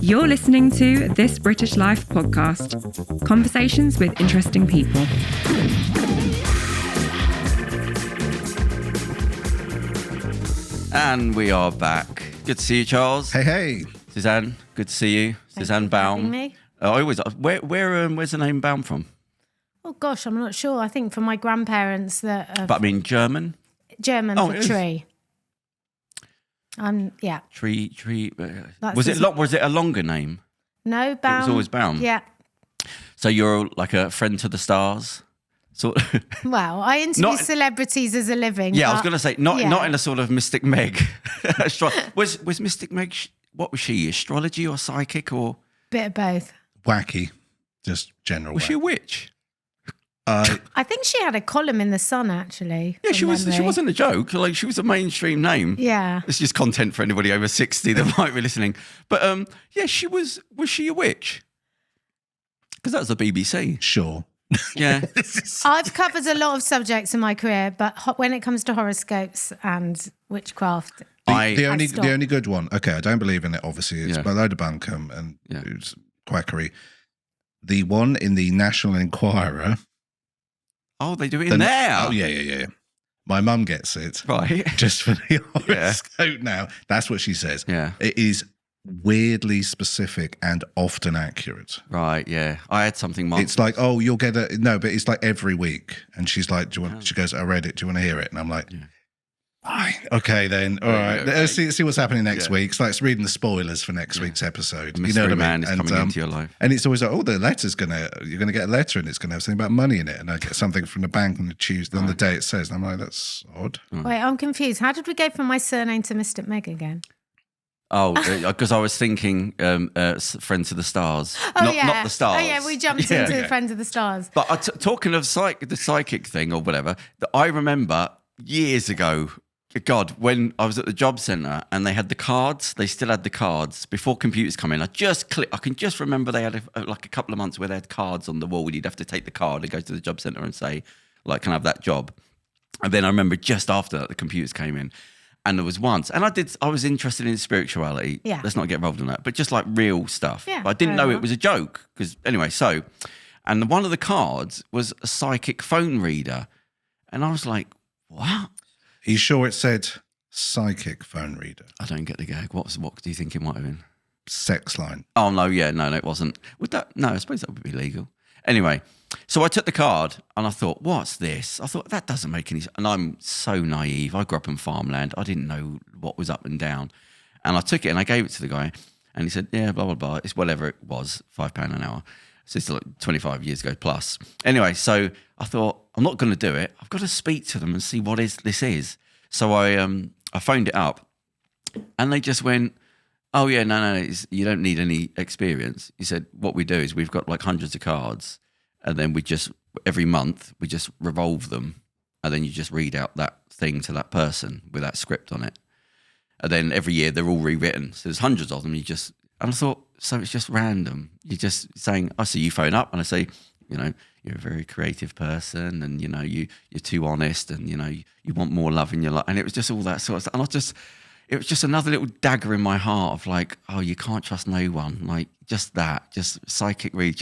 You're listening to This British Life podcast, conversations with interesting people. And we are back. Good to see you, Charles. Hey. Suzanne, good to see you. Suzanne Baum. Me. I always. Where's the name Baum from? Oh gosh, I'm not sure. I think from my grandparents that. But I mean German. German for tree. Yeah. Tree. Was it a longer name? No, Baum. It was always Baum. Yeah. So you're like a friend to the stars, sort of. Well, I interview celebrities as a living. Yeah, I was going to say not in a sort of Mystic Meg. was Mystic Meg? What was she? Astrology or psychic or? Bit of both. Wacky, just general. Was she a witch? I think she had a column in the Sun, actually. Yeah, she was. She wasn't a joke. Like, she was a mainstream name. Yeah, it's just content for anybody over 60 that might be listening. But yeah, she was. Was she a witch? Because that was the BBC. Sure. Yeah. I've covered a lot of subjects in my career, but when it comes to horoscopes and witchcraft, the only good one. Okay, I don't believe in it. Obviously, it's by a load of bunkum and it's quackery. The one in the National Enquirer. Oh, they do it in there. Oh, yeah. My mum gets it. Right. Just for the horoscope now. That's what she says. Yeah. It is weirdly specific and often accurate. Right, yeah. I had something It's like, oh, you'll get it. No, but it's like every week. And she's like, she goes, I read it. Do you want to hear it? And I'm like, fine. Okay, then. All right. Let's see what's happening next week. It's like it's reading the spoilers for next week's episode. The mystery man is coming into your life. And it's always like, oh, you're going to get a letter and it's going to have something about money in it. And I get something from the bank on the Tuesday, on the day it says. And I'm like, that's odd. Wait, I'm confused. How did we go from my surname to Mystic Meg again? Oh, because I was thinking Friends of the Stars. Oh, not the Stars. Oh, yeah, we jumped into Friends of the Stars. But talking of the psychic thing or whatever, I remember years ago, God, when I was at the job centre and they had the cards, they still had the cards before computers come in. I can just remember they had a couple of months where they had cards on the wall. You'd have to take the card and go to the job centre and say, like, can I have that job? And then I remember just after that, the computers came in. And there was once, and I was interested in spirituality. Yeah. Let's not get involved in that, but just like real stuff. Yeah, but I didn't know it was a joke. Because anyway, and one of the cards was a psychic phone reader. And I was like, what? Are you sure it said psychic phone reader? I don't get the gag. What do you think it might have been? Sex line. Oh, no, it wasn't. No, I suppose that would be legal. Anyway, so I took the card and I thought, what's this? I thought, that doesn't make any sense. And I'm so naive. I grew up in farmland. I didn't know what was up and down. And I took it and I gave it to the guy. And he said, yeah, blah, blah, blah. It's whatever it was, £5 an hour. So it's like 25 years ago plus. Anyway, so I thought, I'm not going to do it. I've got to speak to them and see what this is. So I phoned it up and they just went, oh, yeah, no, you don't need any experience. He said, what we do is we've got like hundreds of cards and then every month, we just revolve them and then you just read out that thing to that person with that script on it. And then every year they're all rewritten. So there's hundreds of them. And I thought, so it's just random. You're just saying, I see you phone up and I say, you're a very creative person and, you're too honest and, you want more love in your life. And it was just all that sort of stuff. And it was just another little dagger in my heart of like, oh, you can't trust no one. Like just that, just psychic read,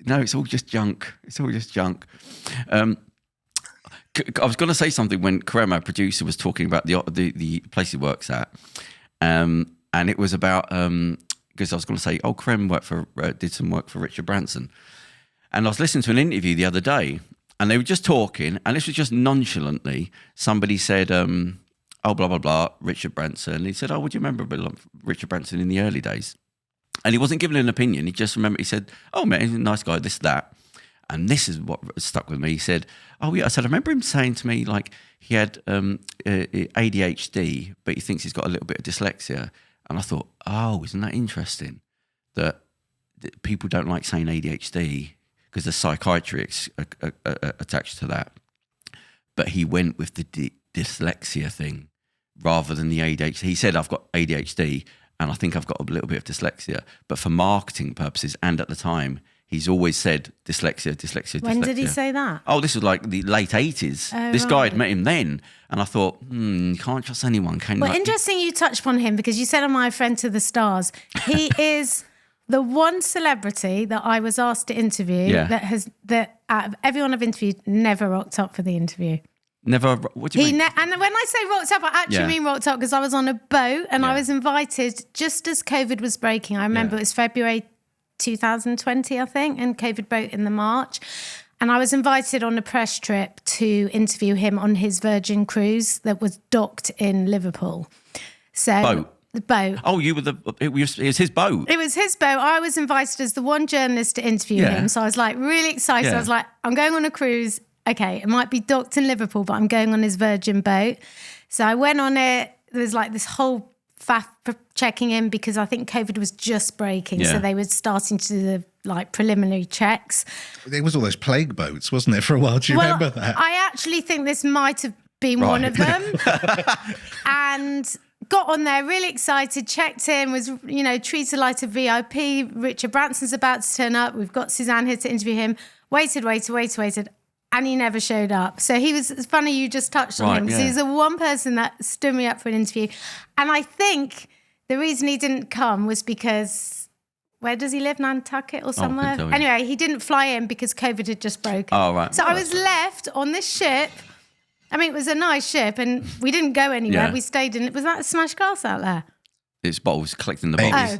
no, it's all just junk. It's all just junk. I was going to say something when Kerem, our producer, was talking about the place he works at. And it was about, because I was going to say, Kerem did some work for Richard Branson. And I was listening to an interview the other day and they were just talking and this was just nonchalantly. Somebody said, oh, blah, blah, blah, Richard Branson. And he said, oh, would you remember Richard Branson in the early days? And he wasn't giving an opinion. He just remembered, he said, oh, man, he's a nice guy, this, that. And this is what stuck with me. He said, oh, yeah. I said, I remember him saying to me, like, he had ADHD, but he thinks he's got a little bit of dyslexia. And I thought, oh, isn't that interesting? That people don't like saying ADHD because there's psychiatry attached to that. But he went with the dyslexia thing rather than the ADHD. He said, I've got ADHD and I think I've got a little bit of dyslexia. But for marketing purposes and at the time, he's always said dyslexia. When did he say that? Oh, this was like the late 80s. This guy had met him then. And I thought, you can't trust anyone, can you? Well, interesting you touched upon him because you said on My Friend to the Stars, he is the one celebrity that I was asked to interview that out of everyone I've interviewed never rocked up for the interview. Never. What do you mean? And when I say rocked up, I actually mean rocked up because I was on a boat and I was invited just as COVID was breaking. I remember it was February 2020, I think, and COVID broke in the March. And I was invited on a press trip to interview him on his Virgin cruise that was docked in Liverpool. So the boat. Oh, you were it was his boat. It was his boat. I was invited as the one journalist to interview him. So I was like really excited. I was like, I'm going on a cruise. Okay, it might be docked in Liverpool, but I'm going on his Virgin boat. So I went on it. There was like this whole faff checking in because I think COVID was just breaking. So they were starting to do the like preliminary checks. There was all those plague boats, wasn't there, for a while? Do you remember that? I actually think this might have been one of them. And got on there, really excited, checked in, was, treated like a VIP. Richard Branson's about to turn up. We've got Suzanne here to interview him. Waited. And he never showed up. So it's funny you just touched on him because he's the one person that stood me up for an interview. And I think the reason he didn't come was because, where does he live? Nantucket or somewhere? Anyway, he didn't fly in because COVID had just broken. Oh, right. So I was left on this ship. I mean, it was a nice ship and we didn't go anywhere. Yeah. We stayed in, was that a smashed glass out there? It's bottles, collecting the bottles.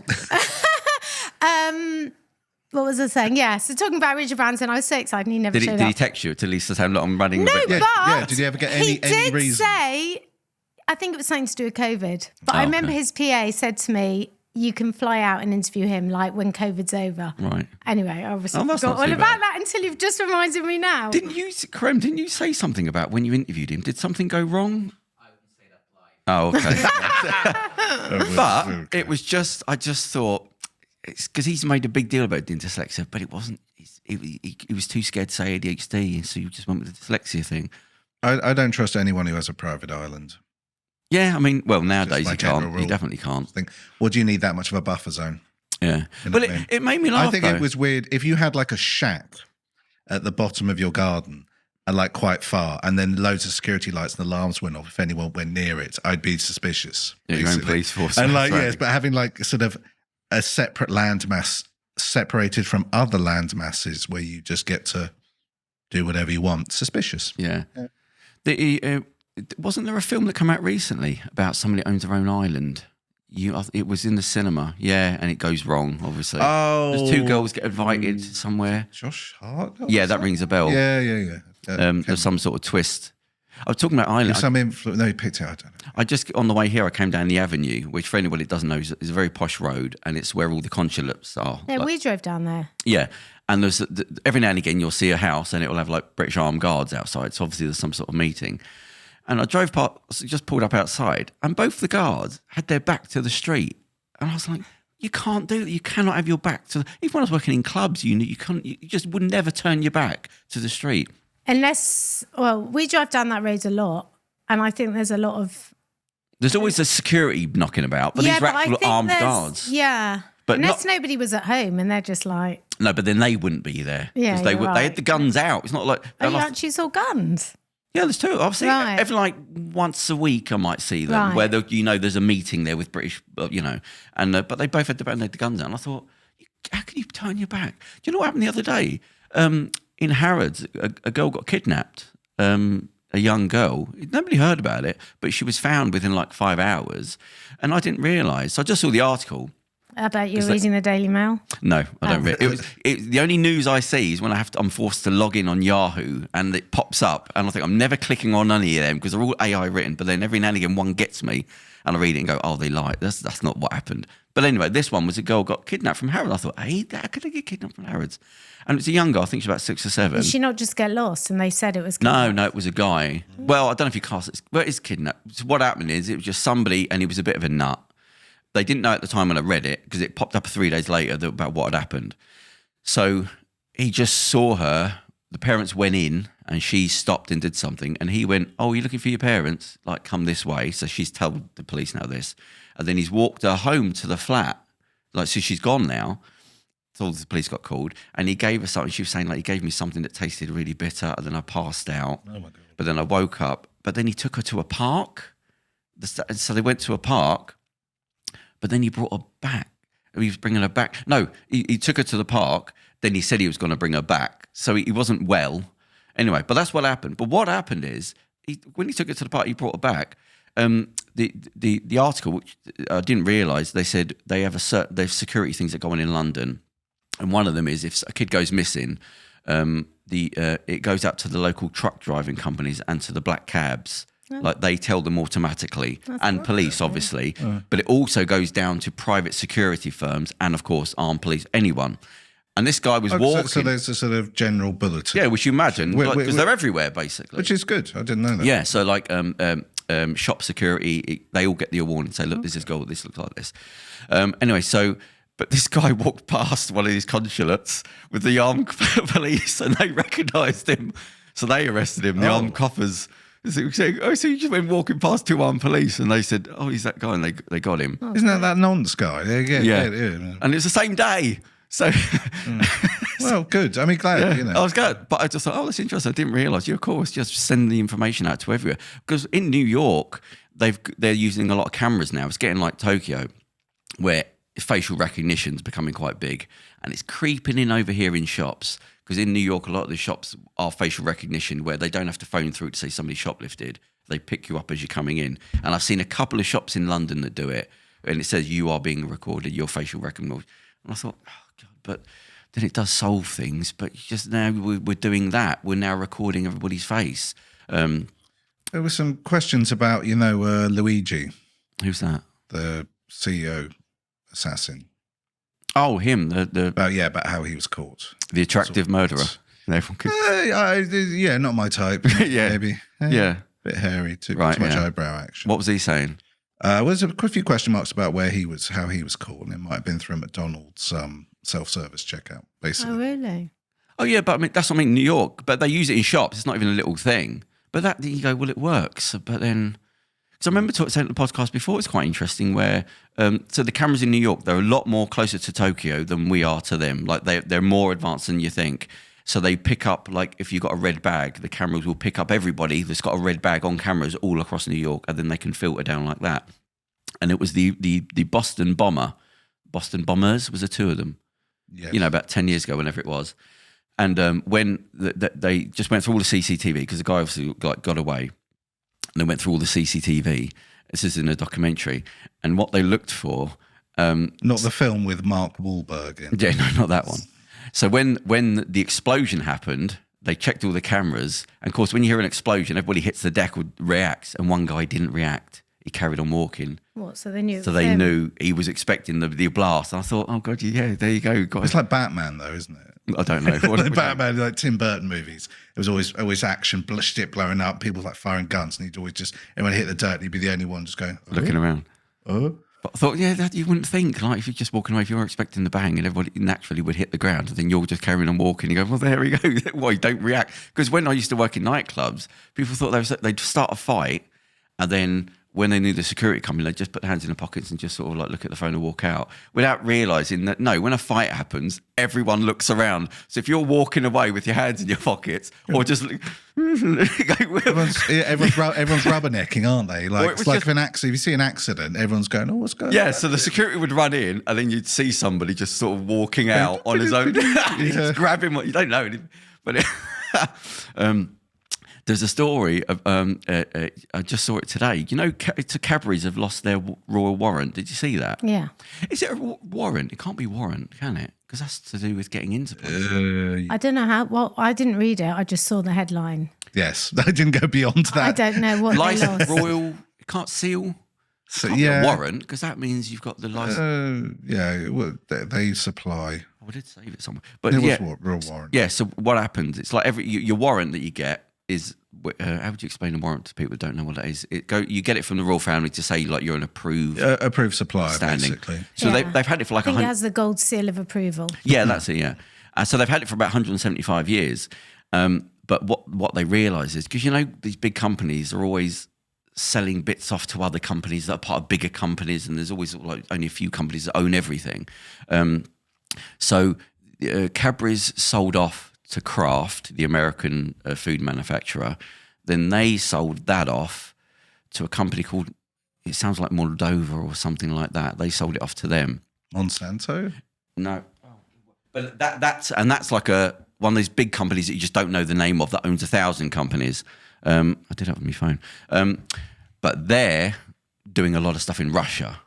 What was I saying? Yeah, so talking about Richard Branson, I was so excited and he never showed up. Did he text you to Lisa saying, look, I'm running No, a bit? but did he ever get any reason? He did say, I think it was something to do with COVID, but I remember his PA said to me, you can fly out and interview him like when COVID's over. Right. Anyway, I obviously that's forgot not all too about bad. that until you've just reminded me now. Didn't you say something about when you interviewed him? Did something go wrong? I wouldn't say that live. Oh, okay. But it was just, I just thought, it's because he's made a big deal about doing dyslexia, but it wasn't, he was too scared to say ADHD, so he just went with the dyslexia thing. I don't trust anyone who has a private island. Yeah, I mean, well, nowadays my he general can't. rule. He definitely can't. Well, do you need that much of a buffer zone? Yeah. You know But what I mean? it made me laugh, I think though. it was weird. If you had like a shack at the bottom of your garden and like quite far, and then loads of security lights and alarms went off if anyone went near it, I'd be suspicious. Yeah, your own basically. police force. And like, Right. yes, but having like sort of a separate landmass separated from other land masses where you just get to do whatever you want, suspicious. Yeah. Wasn't there a film that came out recently about somebody that owns their own island? It was in the cinema, and it goes wrong, obviously. Oh. There's two girls get invited somewhere. Josh Hart? Yeah, that rings a bell. Yeah. There's some sort of twist. I was talking about island. Some influence. No, he picked it. I don't know. I just, on the way here, I came down the avenue, which for anybody that doesn't know is a very posh road, and it's where all the consulates are. Yeah, we drove down there. Yeah. And there's every now and again you'll see a house and it'll have like British Armed Guards outside. So obviously there's some sort of meeting. And I drove past, just pulled up outside, and both the guards had their back to the street. And I was like, you can't do that. You cannot have your back to. Even when I was working in clubs, you just would never turn your back to the street. Unless, we drive down that road a lot, and I think there's a lot of. There's always a security knocking about, but these are actual armed guards. Yeah, but unless nobody was at home and they're just like. No, but then they wouldn't be there. Yeah, they had the guns out. It's not like. Oh, you actually saw guns? Yeah, there's two. I've seen Right. every like once a week. I might see them Right. where there's a meeting there with British, and but they both had the guns out. And I thought, how can you turn your back? Do you know what happened the other day? In Harrods, a girl got kidnapped. A young girl. Nobody heard about it, but she was found within like 5 hours, and I didn't realise. So I just saw the article. I bet you're reading the Daily Mail. No, I don't read. The only news I see is when I'm forced to log in on Yahoo and it pops up, and I think I'm never clicking on any of them because they're all AI written. But then every now and again one gets me, and I read it and go, "Oh, they lied. That's not what happened." But anyway, this one was a girl got kidnapped from Harrods. I thought, "Hey, how could they get kidnapped from Harrods?" And it's a young girl. I think she's about 6 or 7. Did she not just get lost? And they said it was. No, it was a guy. Well, I don't know if you cast it. Well, it's kidnapped. So what happened is it was just somebody, and he was a bit of a nut. They didn't know at the time when I read it because it popped up 3 days later about what had happened. So he just saw her. The parents went in and she stopped and did something. And he went, "Oh, you're looking for your parents? Like, come this way." So she's told the police now this. And then he's walked her home to the flat. Like, so she's gone now. So the police got called, and he gave her something. She was saying, like, he gave me something that tasted really bitter, and then I passed out. Oh, my God. But then I woke up. But then he took her to a park. So they went to a park, but then he brought her back. He was bringing her back. No, he took her to the park. Then he said he was going to bring her back. So he wasn't well. Anyway, but that's what happened. But what happened is, when he took her to the park, he brought her back. The article, which I didn't realise, they said they have security things that go on in London. And one of them is if a kid goes missing, it goes out to the local truck driving companies and to the black cabs. Oh. Like they tell them automatically, and police obviously, but it also goes down to private security firms and of course armed police, anyone. And this guy was walking. So there's a sort of general bulletin. Yeah, which you imagine, because they're everywhere basically. Which is good. I didn't know that. Yeah, so like shop security, they all get the award and say, look, this is gold, this looks like this. Anyway, but this guy walked past one of these consulates with the armed police and they recognised him. So they arrested him, the armed coppers. So you just went walking past 2 armed police and they said, oh, he's that guy, and they got him. Isn't that nonce guy? Yeah. And it's the same day. So, well, good. I mean, glad, you know. I was glad, but I just thought, oh, that's interesting. I didn't realise. You, of course, just send the information out to everywhere. Because in New York, they're using a lot of cameras now. It's getting like Tokyo, where facial recognition's becoming quite big. And it's creeping in over here in shops. Because in New York, a lot of the shops are facial recognition, where they don't have to phone through to say somebody shoplifted. They pick you up as you're coming in. And I've seen a couple of shops in London that do it. And it says, you are being recorded, your facial recognition. And I thought, oh, God, but then it does solve things. But just now we're doing that. We're now recording everybody's face. There were some questions about, Luigi. Who's that? The CEO assassin. Oh, him. About how he was caught. The attractive murderer. Yeah, not my type. Yeah. Maybe. Yeah. Bit hairy, too much eyebrow action. What was he saying? There's a few question marks about how he was caught, and it might have been through McDonald's self-service checkout, basically. Oh, really? Oh, yeah, but I mean, that's what I mean, New York. But they use it in shops. It's not even a little thing. But that, you go, well, it works. But then, because I remember saying on the podcast before, it's quite interesting where, so the cameras in New York, they're a lot more closer to Tokyo than we are to them. Like they're more advanced than you think. So they pick up, like if you've got a red bag, the cameras will pick up everybody that's got a red bag on cameras all across New York, and then they can filter down like that. And it was the Boston Bombers, was the 2 of them. Yes. About 10 years ago, whenever it was. And when they just went through all the CCTV, because the guy obviously got away, and they went through all the CCTV. This is in a documentary. And what they looked for... not the film with Mark Wahlberg in. Yeah, no, not that one. So when the explosion happened, they checked all the cameras. And of course, when you hear an explosion, everybody hits the deck or reacts. And one guy didn't react. He carried on walking. What? So they knew. So they knew he was expecting the blast. And I thought, oh God, yeah, there you go. It's like Batman, though, isn't it? I don't know. Like Batman, like Tim Burton movies. It was always action, shit blowing up, people like firing guns, and he'd always everyone hit the dirt, and he'd be the only one just going looking around. But I thought, that you wouldn't think, like if you're just walking away, if you're expecting the bang, and everybody naturally would hit the ground, and then you're just carrying on walking. You go, well, there we go. Why don't react? Because when I used to work in nightclubs, people thought they'd start a fight, and then when they knew the security coming, they'd just put their hands in their pockets and just sort of like look at the phone and walk out without realising that, no, when a fight happens, everyone looks around. So if you're walking away with your hands in your pockets or just... everyone's rubbernecking, aren't they? Like, it's like if you see an accident, everyone's going, oh, what's going on? Yeah, so the security would run in and then you'd see somebody just sort of walking out on his own. Just grab him, you don't know. But there's a story of, I just saw it today. Cadburys have lost their royal warrant. Did you see that? Yeah. Is it a warrant? It can't be warrant, can it? Because that's to do with getting into places. I don't know how. Well, I didn't read it. I just saw the headline. Yes. I didn't go beyond that. I don't know what they lost. Royal, it can't seal. So, can't be a warrant, because that means you've got the license. Well, they supply. I did save it somewhere. But it was real warrant. Yeah, so what happens, it's like your warrant that you get is, how would you explain a warrant to people who don't know what that is? You get it from the royal family to say like you're an approved supplier, standing. Basically. So they've had it for like I think it has the gold seal of approval. Yeah, that's it. Yeah, so they've had it for about 175 years. But what they realise is, because these big companies are always selling bits off to other companies that are part of bigger companies, and there's always like only a few companies that own everything. So Cadburys sold off to Kraft, the American food manufacturer. Then they sold that off to a company called, it sounds like Moldova or something like that. They sold it off to them. Monsanto? No. But that's like one of these big companies that you just don't know the name of that owns 1,000 companies. I did have it on my phone. But they're doing a lot of stuff in Russia.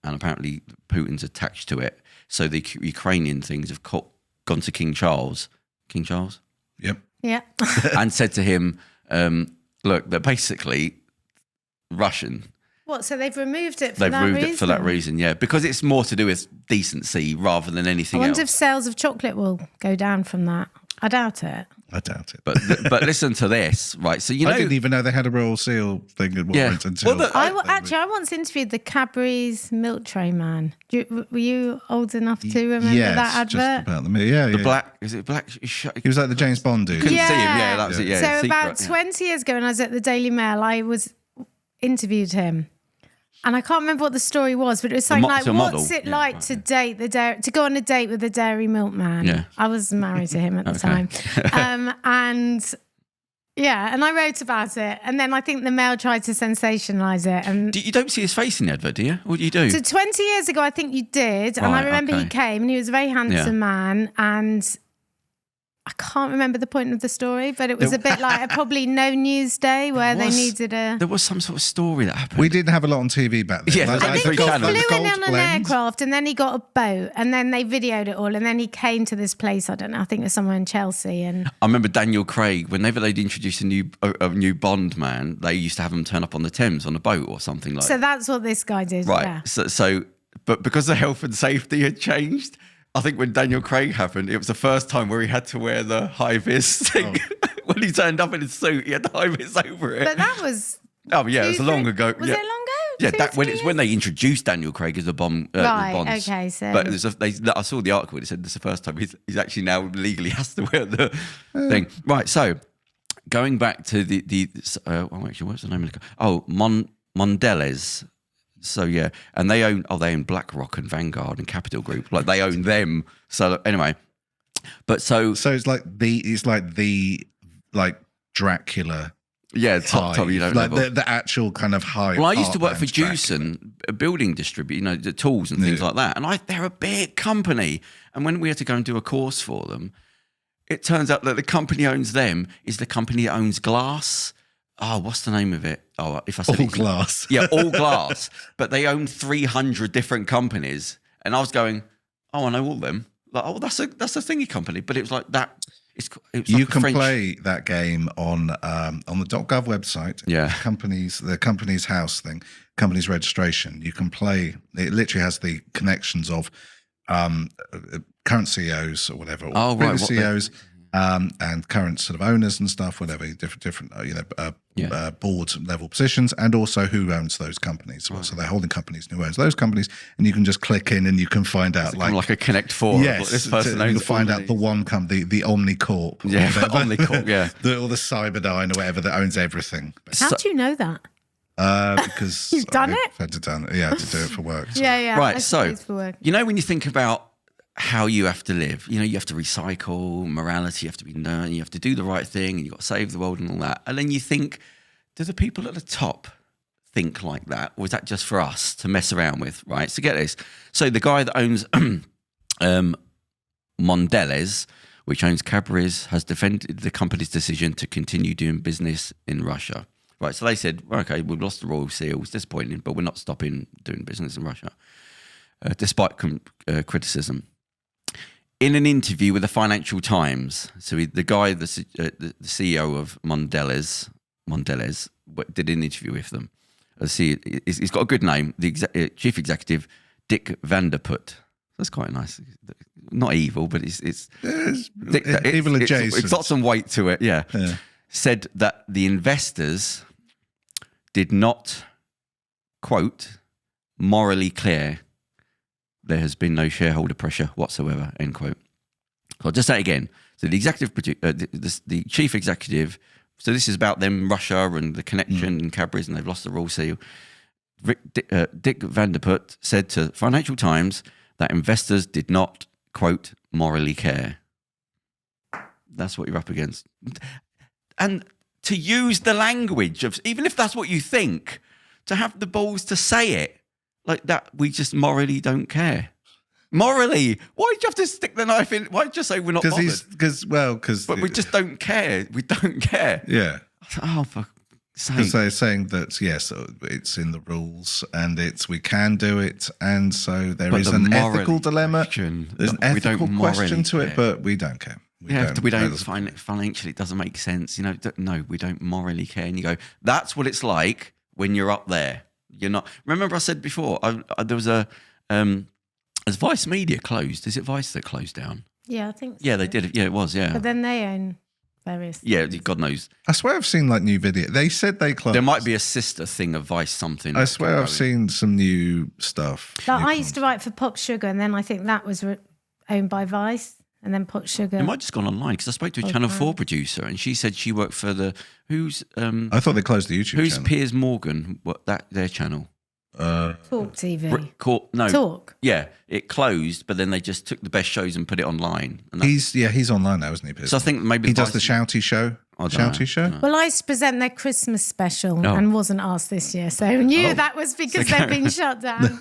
And apparently Putin's attached to it. So the Ukrainian things have gone to King Charles. King Charles? Yep. Yeah. And said to him, look, they're basically Russian. What, so they've removed it for They've that reason? removed it for that reason, yeah. Because it's more to do with decency rather than anything I else. wonder if sales of chocolate will go down from that. I doubt it. I doubt it. But listen to this, right? So, I didn't even know they had a Royal Seal thing at warrant until... Well, I once interviewed the Cadbury's milk tray man. Were you old enough to remember that advert? Just about the black, is it black? He was like the James Bond dude. Couldn't see him, yeah, that was it, yeah. So Secret, about 20 years ago when I was at the Daily Mail, I interviewed him. And I can't remember what the story was, but it was something like, what's it like to date to go on a date with a dairy milkman? Yeah. I was married to him at the time. And I wrote about it. And then I think the Mail tried to sensationalise it. And you don't see his face in the advert, do you? What do you do? So 20 years ago, I think you did. And I remember he came and he was a very handsome man. And I can't remember the point of the story, but it was a bit like a probably no news day where they needed a... There was some sort of story that happened. We didn't have a lot on TV back then. Yeah, I think he flew in on an blend. aircraft and then he got a boat and then they videoed it all and then he came to this place, I don't know, I think it was somewhere in Chelsea. And I remember Daniel Craig, whenever they'd introduce a new Bond man, they used to have him turn up on the Thames on a boat or something like that. So that's what this guy did, right. yeah. So, but because the health and safety had changed, I think when Daniel Craig happened, it was the first time where he had to wear the high vis thing. When he turned up in his suit, he had the high vis over it. But that was... Oh, yeah, it was long ago. Was it long ago? Yeah, when they introduced Daniel Craig as a Bond. Right, Bonds. okay, so... But I saw the article, it said this is the first time he's actually now legally has to wear the thing. Right, so going back to actually, what's the name of the... Oh, Mondelez. So yeah, and they own BlackRock and Vanguard and Capital Group, like they own them. So anyway, but so it's like the Dracula. Yeah, top like level. the actual kind of high. Well, I used to work for Jewson, a building distributor, the tools and things like that, and they're a big company. And when we had to go and do a course for them, it turns out that the company owns them is the company that owns glass. Oh, what's the name of it? Oh, if I said All Glass. Yeah, All Glass. But they own 300 different companies. And I was going, I know all of them. Like, that's a thingy company. But it was like that. It was you like can French... play that game on the .gov website. Yeah. The company's house thing, company's registration. You can play. It literally has the connections of current CEOs or whatever. Or previous CEOs. And current sort of owners and stuff, whatever, different board level positions, and also who owns those companies. Right. So they're holding companies and who owns those companies, and you can just click in and you can find out like a Connect 4. Yes, this person owns. You'll find out the one company, the Omnicorp, yeah, Omnicorp, yeah, or the Cyberdyne or whatever that owns everything. How do you know that? Because you've done it. Had to do it for work. So. Yeah. Right. So when you think about how you have to live, you have to recycle, morality, you have to be known, you have to do the right thing, and you've got to save the world and all that. And then you think, do the people at the top think like that? Or is that just for us to mess around with, right? So get this. So the guy that owns Mondelez, which owns Cadburys, has defended the company's decision to continue doing business in Russia. Right, so they said, okay, we've lost the Royal Seal, it's disappointing, but we're not stopping doing business in Russia, despite criticism. In an interview with the Financial Times, so the guy, the CEO of Mondelez did an interview with them. He's got a good name, the chief executive, Dick Vanderput. That's quite nice. Not evil, but it's evil adjacent. It's got some weight to it, yeah. Said that the investors did not, quote, morally clear. There has been no shareholder pressure whatsoever, end quote. So I'll just say it again. So the the chief executive, so this is about them, Russia and the connection and Cadburys, and they've lost the Royal Seal. Dick Vanderput said to Financial Times that investors did not quote, morally care. That's what you're up against. And to use the language of, even if that's what you think, to have the balls to say it like that, we just morally don't care. Morally, why do you have to stick the knife in? Why just say we're not bothered? But we just don't care. We don't care. Yeah. Oh, for sake. Because they're saying that, yes, it's in the rules and we can do it. And so there is an ethical dilemma. There's an ethical question to it, but we don't care. We don't find it financially. It doesn't make sense. No, we don't morally care. And you go, that's what it's like when you're up there. You're not. Remember I said before, there was as Vice Media closed, is it Vice that closed down? Yeah, I think so. Yeah, they did. Yeah, it was, yeah. But then they own various things. Yeah, God knows. I swear I've seen like new video. They said they closed. There might be a sister thing of Vice something. I swear I've seen some new stuff. Like I used to write for Pop Sugar, and then I think that was owned by Vice, and then Pop Sugar. It might have just gone online, because I spoke to a Channel 4 producer, and she said she worked for the, I thought they closed the YouTube channel. Who's Piers Morgan, their channel? Talk TV. Talk. Yeah, it closed, but then they just took the best shows and put it online. And he's online now, isn't he? Piers? So I think maybe he does the Shouty show. Well, I used to present their Christmas special and wasn't asked this year, so I knew that was because they've been shut down.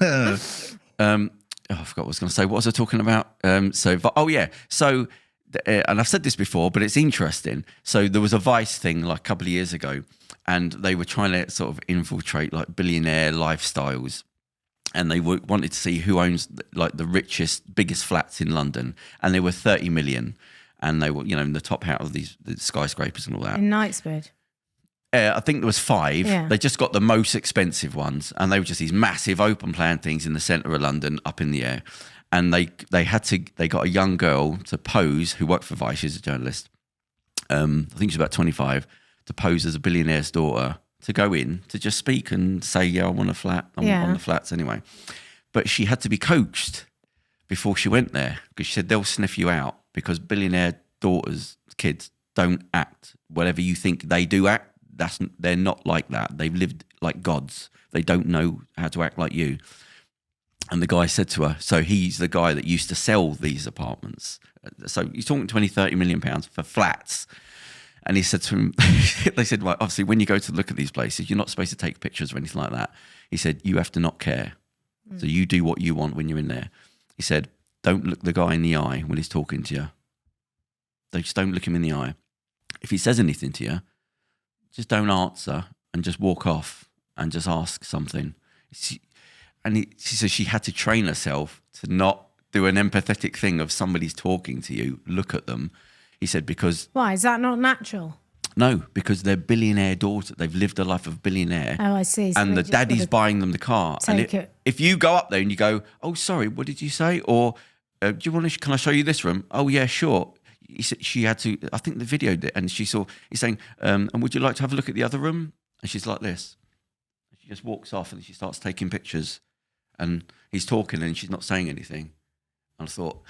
I forgot what I was going to say. What was I talking about? So, and I've said this before, but it's interesting. So there was a Vice thing like a couple of years ago, and they were trying to sort of infiltrate like billionaire lifestyles, and they wanted to see who owns like the richest, biggest flats in London, and they were 30 million, and they were in the top out of the skyscrapers and all that. In Knightsbridge. I think there was 5. Yeah. They just got the most expensive ones, and they were just these massive open plan things in the centre of London, up in the air. And they got a young girl to pose who worked for Vice. She's a journalist. I think she's about 25, to pose as a billionaire's daughter, to go in to just speak and say, "Yeah, I want a flat. I want the flats anyway." But she had to be coached before she went there, because she said they'll sniff you out, because billionaire daughters, kids, don't act whatever you think they do act. They're not like that. They've lived like gods. They don't know how to act like you. And the guy said to her, so he's the guy that used to sell these apartments. So he's talking 20, 30 million pounds for flats. And he said to him, they said, well, obviously, when you go to look at these places, you're not supposed to take pictures or anything like that. He said, you have to not care. So you do what you want when you're in there. He said, don't look the guy in the eye when he's talking to you. Just don't look him in the eye. If he says anything to you, just don't answer and just walk off and just ask something. She says she had to train herself to not do an empathetic thing of somebody's talking to you, look at them. He said, because... Why? Is that not natural? No, because they're billionaire daughter. They've lived a life of billionaire. Oh, I see. So and the daddy's buying them the car. And if you go up there and you go, oh, sorry, what did you say? Or do you want to? Can I show you this room? Oh, yeah, sure. He said she had to. I think the video did, and she saw. He's saying, and would you like to have a look at the other room? And she's like this. She just walks off and she starts taking pictures, and he's talking and she's not saying anything. And I thought,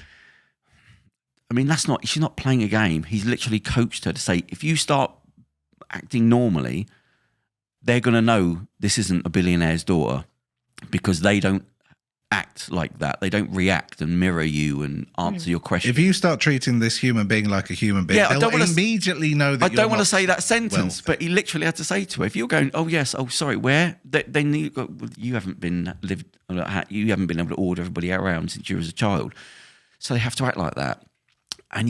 I mean, she's not playing a game. He's literally coached her to say, if you start acting normally, they're going to know this isn't a billionaire's daughter, because they don't act like that. They don't react and mirror you and answer your questions. If you start treating this human being like a human being, they'll immediately know that I don't want to say that sentence, but he literally had to say to her, if you're going, oh, yes, oh, sorry, where? Then you haven't been able to order everybody around since you were a child. So they have to act like that. And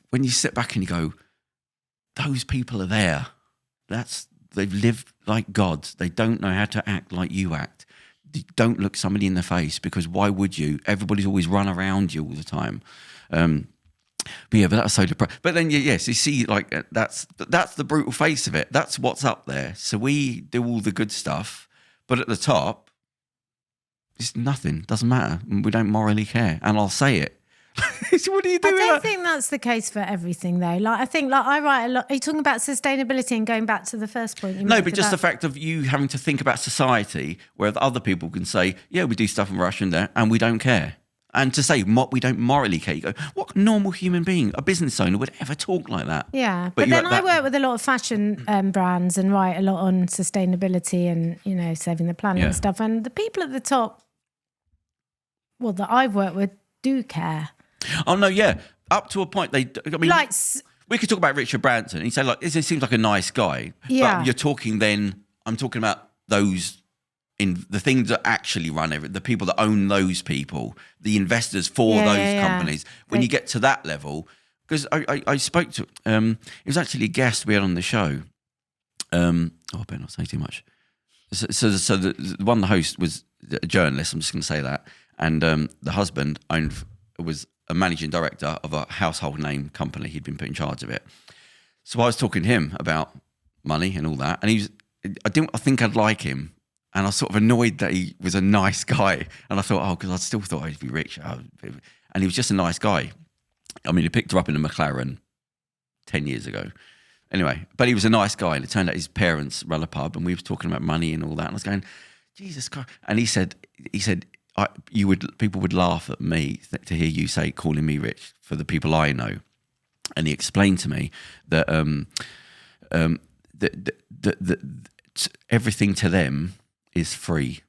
when you sit back and you go, those people are there. They've lived like gods. They don't know how to act like you act. Don't look somebody in the face, because why would you? Everybody's always run around you all the time. But that was so depressing. But then, yes, you see, like that's the brutal face of it. That's what's up there. So we do all the good stuff, but at the top, it's nothing. Doesn't matter. We don't morally care. And I'll say it. What are you doing? I don't think that's the case for everything, though. Like, I think, like, I write a lot. Are you talking about sustainability and going back to the first point you made? No, but just the fact of you having to think about society, where the other people can say, yeah, we do stuff in Russia and there, and we don't care. And to say we don't morally care, you go, what normal human being, a business owner, would ever talk like that? Yeah, but then I work with a lot of fashion brands and write a lot on sustainability and, saving the planet and stuff. And the people at the top, that I've worked with, do care. Oh no, yeah. Up to a point, I mean, Like, we could talk about Richard Branson. He'd say, like, it seems like a nice guy. Yeah. But you're talking then, I'm talking about those in the things that actually run everything, the people that own those people, the investors for those companies. When you get to that level, because I spoke to, it was actually a guest we had on the show. I better not say too much. So the host was a journalist. I'm just going to say that, and the husband was a managing director of a household name company. He'd been put in charge of it. So I was talking to him about money and all that, and I think I'd like him, and I was sort of annoyed that he was a nice guy, and I thought, because I still thought he'd be rich, and he was just a nice guy. I mean, he picked her up in a McLaren 10 years ago. Anyway, but he was a nice guy, and it turned out his parents ran a pub, and we were talking about money and all that, and I was going, Jesus Christ. And he said, people would laugh at me to hear you calling me rich for the people I know. And he explained to me that everything to them is free.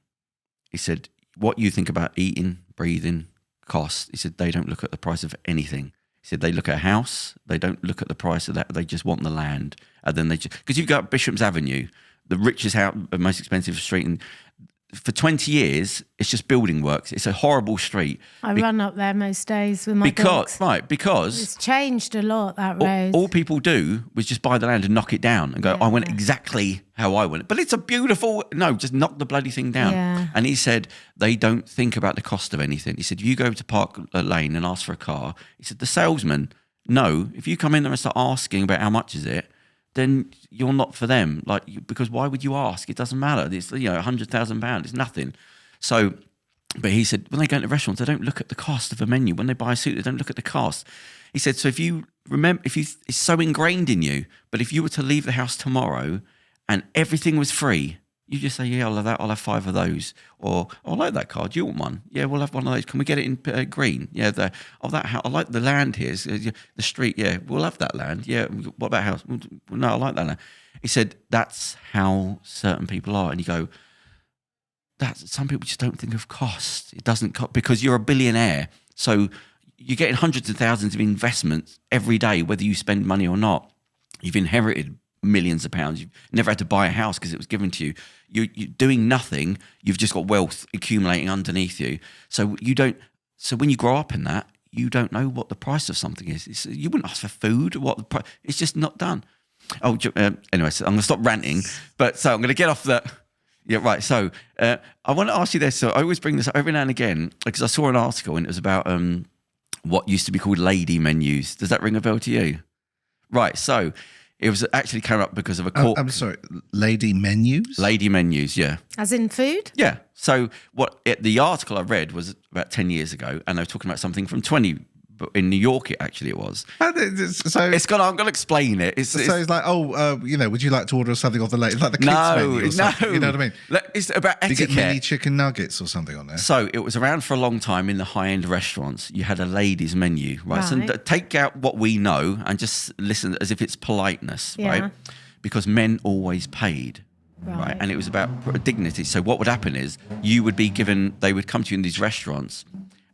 He said, what you think about eating, breathing, cost, he said, they don't look at the price of anything. He said, they look at a house, they don't look at the price of that, they just want the land. And then because you've got Bishop's Avenue, the richest house, the most expensive street, and for 20 years, it's just building works. It's a horrible street. I run up there most days with my dogs. Because it's changed a lot, that road. All people do was just buy the land and knock it down and go, I want exactly how I want it. But it's a beautiful, just knock the bloody thing down. Yeah. And he said, they don't think about the cost of anything. He said, if you go to Park Lane and ask for a car, he said, the salesman, no, if you come in there and start asking about how much is it, then you're not for them. Because why would you ask? It doesn't matter. It's £100,000. It's nothing. So, but he said, when they go into restaurants, they don't look at the cost of a menu. When they buy a suit, they don't look at the cost. He said, so if you remember, it's so ingrained in you, but if you were to leave the house tomorrow and everything was free, you just say, yeah, I'll have that. I'll have 5 of those. Or, I like that car. Do you want one? Yeah, we'll have one of those. Can we get it in green? Yeah, that house. I like the land here. The street, yeah, we'll have that land. Yeah, what about house? No, I like that land. He said, that's how certain people are. And you go, some people just don't think of cost. It doesn't cost because you're a billionaire. So you're getting hundreds of thousands of investments every day, whether you spend money or not. You've inherited millions of pounds. You've never had to buy a house because it was given to you. You're doing nothing. You've just got wealth accumulating underneath you. So So when you grow up in that, you don't know what the price of something is. You wouldn't ask for food. It's just not done. Anyway, so I'm going to stop ranting. But so I'm going to get off that. Yeah, right. So I want to ask you this. So I always bring this up every now and again because I saw an article and it was about what used to be called lady menus. Does that ring a bell to you? Right. So it was actually came up because of a court. I'm sorry, lady menus? Lady menus, yeah. As in food? Yeah. So the article I read was about 10 years ago, and they were talking about something from 20. But in New York, it was. So I'm going to explain it. It's like, would you like to order something off the lady? It's like the kids menu or something, you know what I mean? It's about etiquette. You get mini chicken nuggets or something on there. So it was around for a long time in the high-end restaurants. You had a ladies' menu, right? So take out what we know and just listen as if it's politeness, right? Because men always paid. Right. And it was about dignity. So what would happen is they would come to you in these restaurants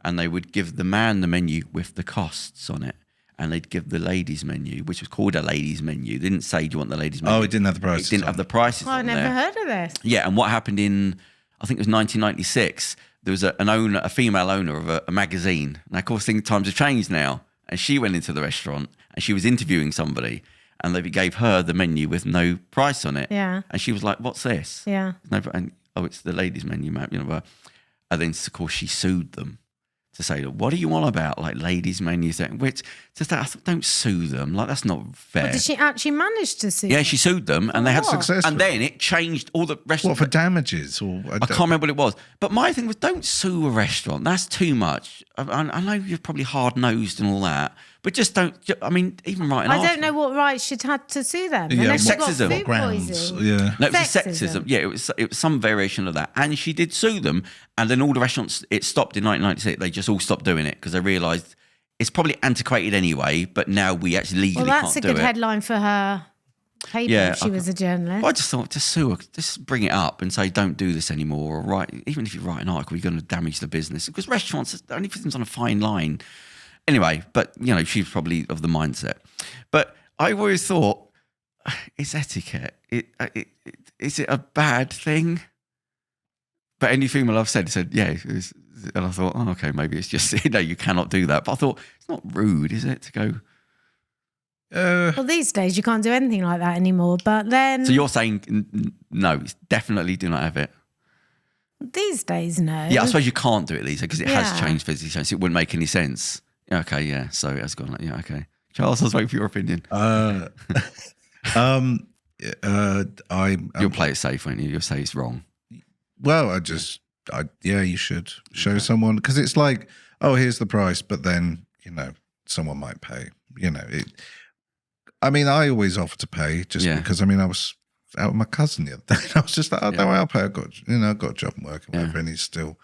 and they would give the man the menu with the costs on it. And they'd give the ladies' menu, which was called a ladies' menu. They didn't say, do you want the ladies' menu? Oh, it didn't have the prices. It didn't have the prices on there. I never heard of this. Yeah, and what happened I think it was 1996, there was a female owner of a magazine. And of course, times have changed now. And she went into the restaurant and she was interviewing somebody. And they gave her the menu with no price on it. Yeah. And she was like, what's this? Yeah. It's the ladies' menu, mate. And then, of course, she sued them to say, what are you on about? Like ladies' menus. Which, I thought, don't sue them. Like, that's not fair. But did she actually manage to sue them? them? She sued them. And they had success. And then it changed all the restaurants. What, for damages? I can't remember what it was. But my thing was, don't sue a restaurant. That's too much. I know you're probably hard-nosed and all that. But just don't. I mean, even writing. I don't know what right she'd had to sue them. Yeah, sexism. What grounds? Yeah, no, it was sexism. Yeah, it was some variation of that, and she did sue them. And then all the restaurants, it stopped in 1996. They just all stopped doing it because they realised it's probably antiquated anyway. But now we actually legally can't do it. Well, that's a good headline for her paper if she was a journalist. I just thought, just sue her, just bring it up and say, don't do this anymore. Or even if you write an article, you're going to damage the business because restaurants, everything's on a fine line. Anyway, but, she's probably of the mindset. But I always thought, it's etiquette. Is it a bad thing? But any female I've said, yeah. And I thought, okay, maybe it's just, you cannot do that. But I thought, it's not rude, is it, to go... Well, these days you can't do anything like that anymore. But then... So you're saying, no, definitely do not have it? These days, no. Yeah, I suppose you can't do it these days because it has changed physically. So it wouldn't make any sense. Okay, yeah. So it has gone okay. Charles, I was waiting for your opinion. You'll play it safe, won't you? You'll say it's wrong. Well, you should show someone, because it's like, oh, here's the price, but then, someone might pay, I always offer to pay just because, I was out with my cousin the other day. I was just like, don't worry, I'll pay. I've got a job and work and whatever, and he's still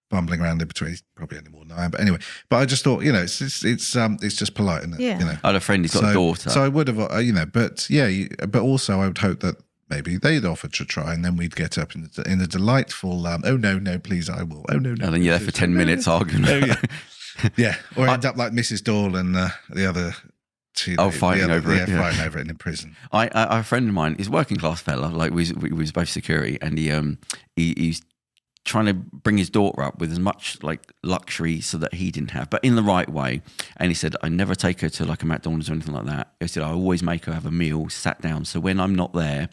bumbling around in between. He's probably only more than I am. But anyway, I just thought, it's just polite, isn't it? Yeah. I had a friend who's got a daughter. So I would have, but also I would hope that maybe they'd offer to try, and then we'd get up in a delightful, oh, no, please, I will. Oh, no. And then you're there for 10 minutes arguing. Oh, yeah. Yeah. Or end up like Mrs. Doyle and the other two. Fighting over it. Fighting over it in prison. A friend of mine is a working class fella, like we was both security, and he's trying to bring his daughter up with as much like luxury so that he didn't have, but in the right way. And he said, I never take her to like a McDonald's or anything like that. He said, I always make her have a meal, sat down. So when I'm not there,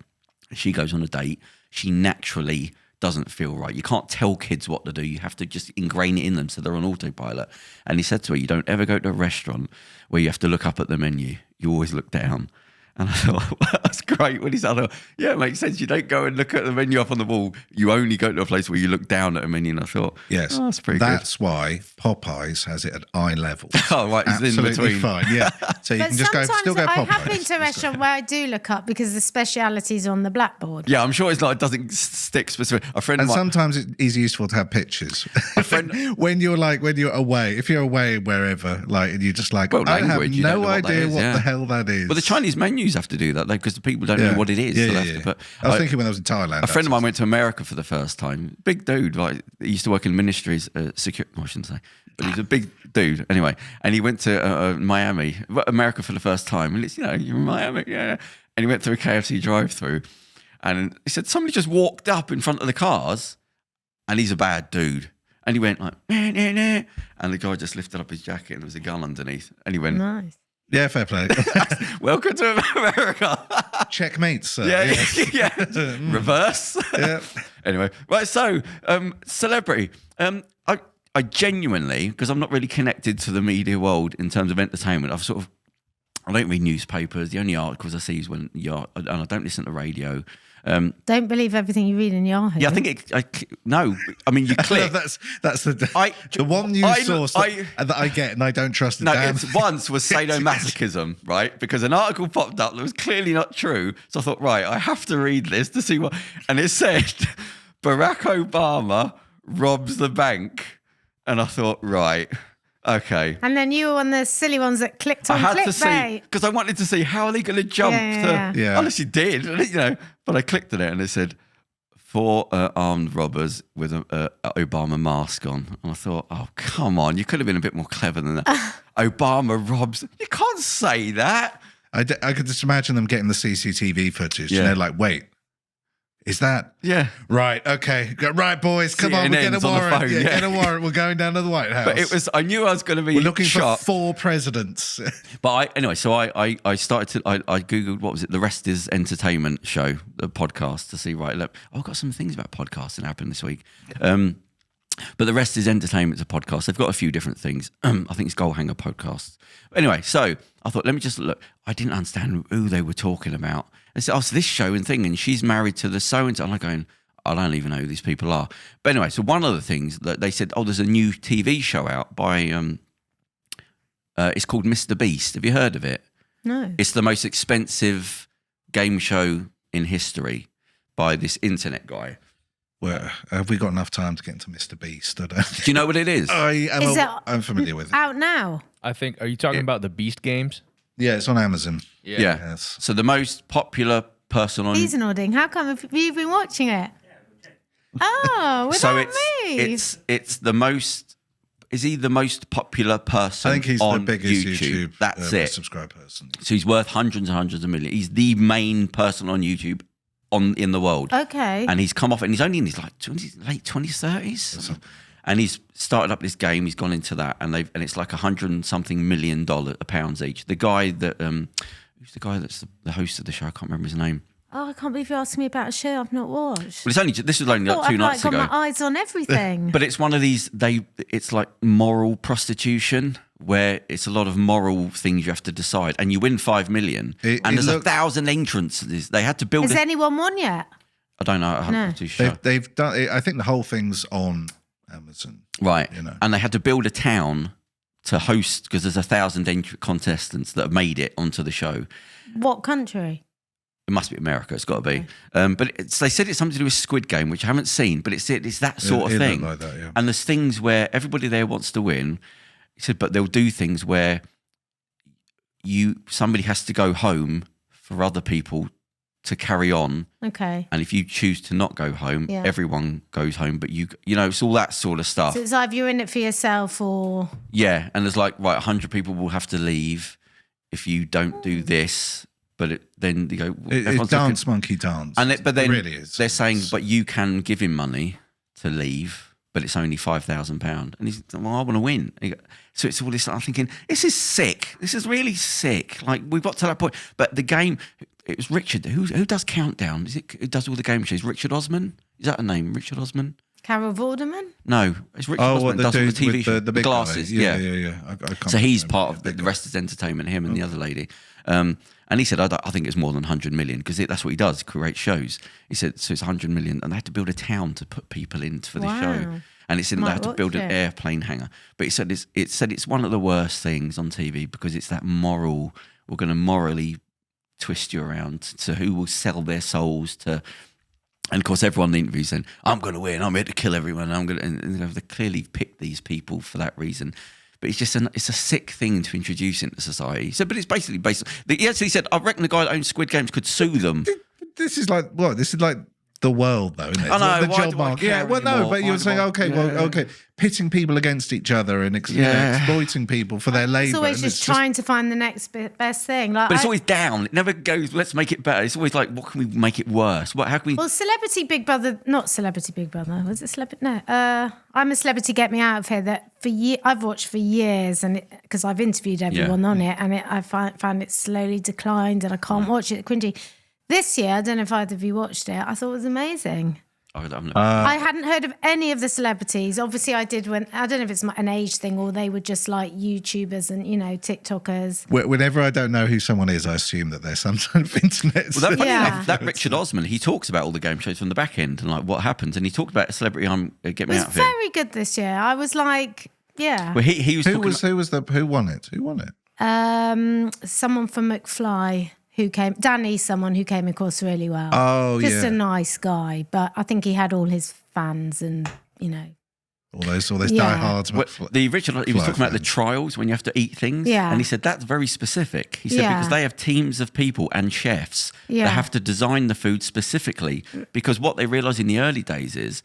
she goes on a date, she naturally doesn't feel right. You can't tell kids what to do. You have to just ingrain it in them so they're on autopilot. And he said to her, you don't ever go to a restaurant where you have to look up at the menu. You always look down. And I thought, well, that's great. When he said, yeah, it makes sense. You don't go and look at the menu up on the wall. You only go to a place where you look down at a menu. And I thought, yes, that's pretty good. That's why Popeyes has it at eye level. Oh, right. It's in between. Fine, yeah. So you can just still go Popeyes. I have been to a restaurant where I do look up because the speciality's on the blackboard. Yeah, I'm sure it's not, it doesn't stick specific. Sometimes it is useful to have pictures. when you're away, if you're away wherever, like, and you're just like, I have no idea what the hell that is. Well, the Chinese menus have to do that, because the people don't know what it is. I was thinking when I was in Thailand. A friend of mine went to America for the first time. Big dude, like, he used to work in ministries, security, I shouldn't say, but he's a big dude anyway. And he went to Miami, America for the first time. And it's, you're in Miami, yeah. And he went through a KFC drive-through, and he said somebody just walked up in front of the cars, and he's a bad dude. And he went like, nah, nah, nah. And the guy just lifted up his jacket and there was a gun underneath. And he went, nice. Yeah, fair play. Welcome to America. Checkmate, sir. Yeah, yes. yeah. Reverse. Yeah. Anyway, right. So, celebrity. I genuinely, because I'm not really connected to the media world in terms of entertainment. I don't read newspapers. The only articles I see is and I don't listen to radio. Don't believe everything you read in Yahoo. Yeah, I think no. I mean, you click. That's the one news source that I get, and I don't trust it. No, once was sadomasochism, right? Because an article popped up that was clearly not true. So I thought, right, I have to read this to see what. And it said, Barack Obama robs the bank, and I thought, right. Okay. And then you were one of the silly ones that clicked on clickbait. I had to see, because I wanted to see how are they going to jump Yeah. Unless you did, but I clicked on it and it said 4 armed robbers with an Obama mask on. And I thought, oh, come on, you could have been a bit more clever than that. Obama robs. You can't say that. I could just imagine them getting the CCTV footage. Yeah. And they're like, wait. Is that? Yeah. Right, okay. Right, boys, come on, we'll get a warrant. Phone, get a warrant. We're going down to the White House. But I knew I was going to be We're looking shot. for 4 presidents. But I started to, I Googled, what was it? The Rest is Entertainment show, the podcast, to see, right, look, I've got some things about podcasting happening this week. But The Rest is Entertainment's a podcast. They've got a few different things. I think it's Goalhanger Podcasts. Anyway, so I thought, let me just look. I didn't understand who they were talking about. I said, oh, so this show and thing, and she's married to the so-and-so. I'm like going, I don't even know who these people are. But anyway, so one of the things that they said, there's a new TV show out by, it's called Mr. Beast. Have you heard of it? No. It's the most expensive game show in history by this internet guy. Well, have we got enough time to get into Mr. Beast? I don't think. Do you know what it is? I'm familiar with it. Out now? I think, are you talking about the Beast games? Yeah, it's on Amazon. Yeah. Yes. So the most popular person on... He's nodding. How come? Have you been watching it? Oh, without me. It's the most the most popular person? I think he's on the biggest YouTube That's it. subscribed person. So he's worth hundreds and hundreds of millions. He's the main person on YouTube in the world. Okay. And he's come off, and he's only in his late 20s, 30s. And he's started up this game. He's gone into that, and it's like $100 million pounds each. The guy that who's the guy that's the host of the show? I can't remember his name. Oh, I can't believe you're asking me about a show I've not watched. Well, this was only like 2 nights I've ago. got my eyes on everything. But it's one of these. It's like moral prostitution, where it's a lot of moral things you have to decide, and you win 5 million, and there's 1,000 entrances. They had to build. Has anyone won yet? I don't know. I'm not too sure. They've done. I think the whole thing's on Amazon, right? You know, and they had to build a town to host because there's 1,000 contestants that have made it onto the show. What country? It must be America. It's got to be. But they said it's something to do with Squid Game, which I haven't seen. But it's that sort of thing. Like that, yeah. And there's things where everybody there wants to win. He said, but they'll do things where somebody has to go home for other people to carry on. Okay. And if you choose to not go home, everyone goes home. But you know, it's all that sort of stuff. So it's either you're in it for yourself or... Yeah. And there's like, right, 100 people will have to leave if you don't do this. But then they go... It's dance, monkey dance. But then it really is. They're saying, but you can give him money to leave, but it's only £5,000. And he's well, I want to win. So it's all this, I'm thinking, this is sick. This is really sick. Like, we've got to that point. But the game, it was Richard. Who does Countdown? Who does all the game shows? Richard Osman? Is that a name? Richard Osman? Carol Vorderman? No, it's Richard Osman. Does all the TV shows. The big glasses. Guy. Yeah. I can't so he's part of the rest is entertainment, him and the other lady. And he said, I think it's more than 100 million because that's what he does, create shows. He said, so it's 100 million. And they had to build a town to put people in for the show. And they had to build an airplane hangar. But he said it's one of the worst things on TV because it's that moral, we're going to morally twist you around to who will sell their souls to. And of course, everyone in the interview saying, I'm going to win, I'm here to kill everyone. And they clearly picked these people for that reason. But it's just it's a sick thing to introduce into society. So, but it's basically he actually said, I reckon the guy that owns Squid Games could sue them. This is like what? This is like the world, though, isn't it? I know. The job market. Yeah. Well, no, but you're saying, okay, pitting people against each other and exploiting people for their labour. It's always just trying to find the next best thing. Like, but it's always down. It never goes, let's make it better. It's always like, what can we make it worse? How can we... Well, Celebrity Big Brother, not Celebrity Big Brother, was it Celebrity? No. I'm a Celebrity Get Me Out of Here that I've watched for years and because I've interviewed everyone on it and I found it slowly declined and I can't watch it. Cringy. This year, I don't know if either of you watched it, I thought it was amazing. I hadn't heard of any of the celebrities. Obviously, I did when I don't know if it's an age thing or they were just like YouTubers and TikTokers. Whenever I don't know who someone is, I assume that they're some kind of internet. Well, that Richard Osman, he talks about all the game shows from the back end and like what happens, and he talked about a celebrity. Get me out of here. It was very good this year. I was like, yeah. Well, he was. Who won it? Who won it? Someone from McFly. Someone who came across really well. Oh, just a nice guy, but I think he had all his fans and all those diehards. Richard, he was talking about the trials when you have to eat things, and he said that's very specific. He said because they have teams of people and chefs that have to design the food specifically because what they realise in the early days is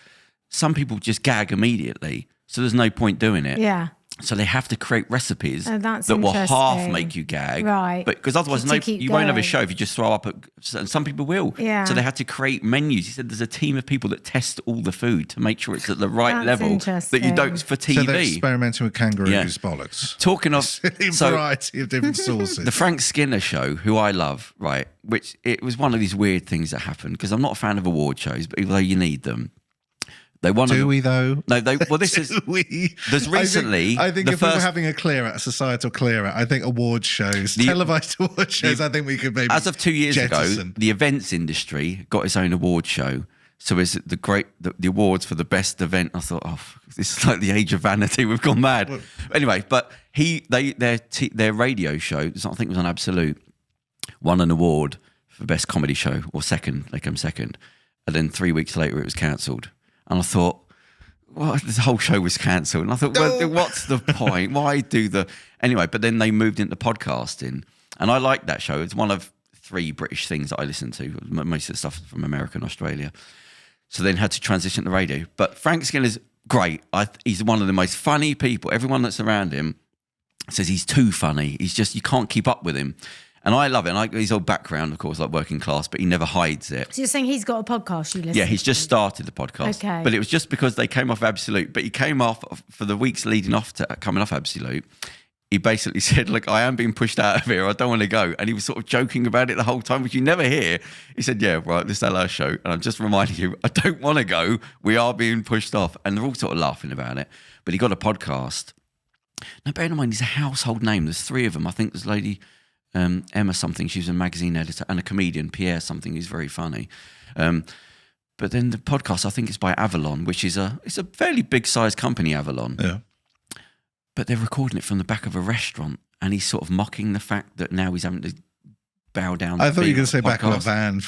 some people just gag immediately, so there's no point doing it. Yeah. So they have to create recipes that will half make you gag, right? But because otherwise, you won't have a show if you just throw up. And some people will. Yeah. So they had to create menus. He said there's a team of people that test all the food to make sure it's at the right level that you don't for TV. So they're experimenting with kangaroos, bollocks. Talking of a variety of different sources. The Frank Skinner show, who I love, right? Which it was one of these weird things that happened because I'm not a fan of award shows, but even though you need them. Do we though? No, well, this is. There's recently. I think if we were having a societal clear out, I think award shows, televised award shows, I think we could maybe. As of 2 years ago, the events industry got its own award show. So it's the awards for the best event. I thought, this is like the age of vanity. We've gone mad. Well, anyway, but their radio show, I think it was on Absolute, won an award for best comedy show or second. They came second, and then 3 weeks later it was cancelled. And I thought, this whole show was cancelled. And I thought, well, what's the point? Why do Anyway, but then they moved into podcasting. And I like that show. It's one of 3 British things that I listen to. Most of the stuff from America and Australia. So then had to transition to radio. But Frank Skinner's great. He's one of the most funny people. Everyone that's around him says he's too funny. He's just, you can't keep up with him. And I love it. And his whole background, of course, like working class, but he never hides it. So you're saying he's got a podcast you listen to? Yeah, he's just started the podcast. Okay. But it was just because they came off Absolute. But he came off for the weeks leading off to coming off Absolute. He basically said, look, I am being pushed out of here. I don't want to go. And he was sort of joking about it the whole time, which you never hear. He said, yeah, right, this is our show. And I'm just reminding you, I don't want to go. We are being pushed off. And they're all sort of laughing about it. But he got a podcast. Now, bear in mind, he's a household name. There's 3 of them. I think there's a lady... Emma something, she's a magazine editor, and a comedian, Pierre something, who's very funny. But then the podcast, I think it's by Avalon, which is it's a fairly big sized company, Avalon. Yeah. But they're recording it from the back of a restaurant, and he's sort of mocking the fact that now he's having to bow down. I thought you were going to say podcast. back of a van.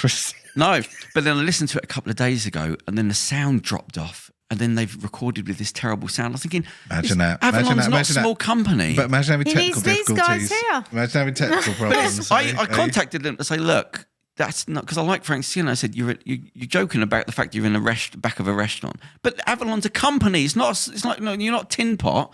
No, but then I listened to it a couple of days ago, and then the sound dropped off. And then they've recorded with this terrible sound. I was thinking, imagine that. Avalon's not a small company. But imagine having He technical needs these difficulties. guys here. Imagine having technical problems. I contacted them to say, look, that's not, because I like Frank Sinatra. I said, you're joking about the fact you're in the back of a restaurant. But Avalon's a company. It's like, no, you're not Tin Pot.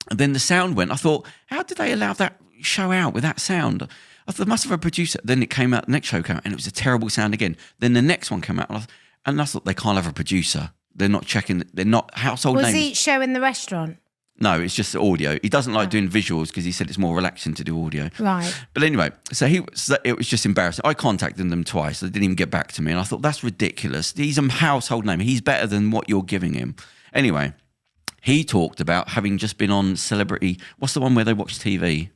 And then the sound went. I thought, how did they allow that show out with that sound? I thought they must have a producer. Then it came out, the next show came out, and it was a terrible sound again. Then the next one came out, and I thought they can't have a producer. They're not checking. They're not household names. Was each show in the restaurant? No, it's just audio. He doesn't like doing visuals because he said it's more relaxing to do audio. Right. But anyway, it was just embarrassing. I contacted them twice. They didn't even get back to me. And I thought, that's ridiculous. He's a household name. He's better than what you're giving him. Anyway, he talked about having just been on Celebrity. What's the one where they watch TV?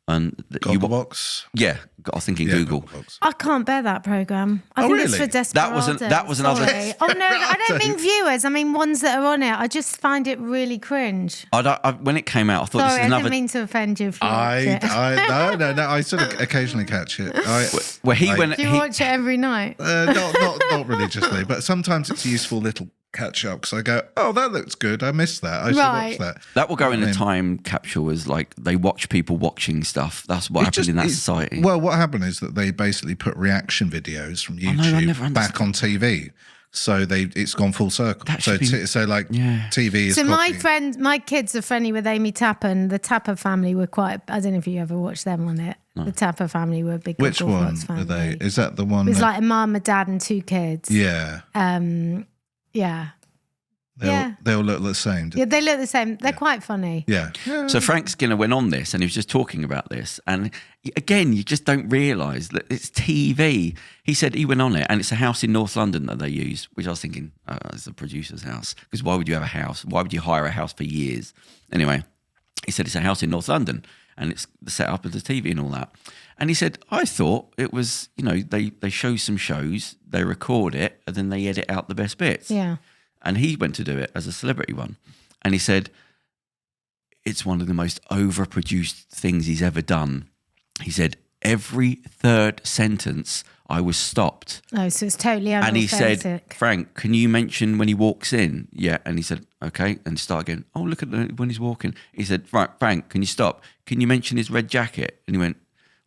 And Gogglebox? Yeah, I was thinking Google. Gogglebox. I can't bear that programme. I think it's really? for desperados. That was another... Sorry. Oh, no, I don't mean viewers. I mean ones that are on it. I just find it really cringe. When it came out, I thought Sorry, this is another... I didn't mean to offend you. If you watch it. No. I sort of occasionally catch it. Do you watch it every night? Not religiously, but sometimes it's a useful little catch up because I go, oh, that looks good. I missed that. I should watch that. That will go in a time capsule as like they watch people watching stuff. That's what happened in that society. Well, what happened is that they basically put reaction videos from YouTube back on TV. So it's gone full circle. TV is. So my kids are friendly with Amy Tapper, and the Tapper family were quite. I don't know if you ever watched them on it. No. The Tapper family were a big. Which one are they? Is that the one? It was like a mum, a dad, and 2 kids. Yeah. Yeah. They all look the same. Yeah, they look the same. They're quite funny. Yeah. So Frank Skinner went on this and he was just talking about this. And again, you just don't realise that it's TV. He said he went on it and it's a house in North London that they use, which I was thinking, it's the producer's house. Because why would you have a house? Why would you hire a house for years? Anyway, he said it's a house in North London and it's the setup of the TV and all that. And he said, I thought it was, they show some shows, they record it, and then they edit out the best bits. Yeah. And he went to do it as a celebrity one. And he said, it's one of the most overproduced things he's ever done. He said, every 3rd sentence, I was stopped. Oh, so it's totally unauthentic. And he said, Frank, can you mention when he walks in? Yeah. And he said, okay. And start again. Oh, look at when he's walking. He said, right, Frank, can you stop? Can you mention his red jacket? And he went,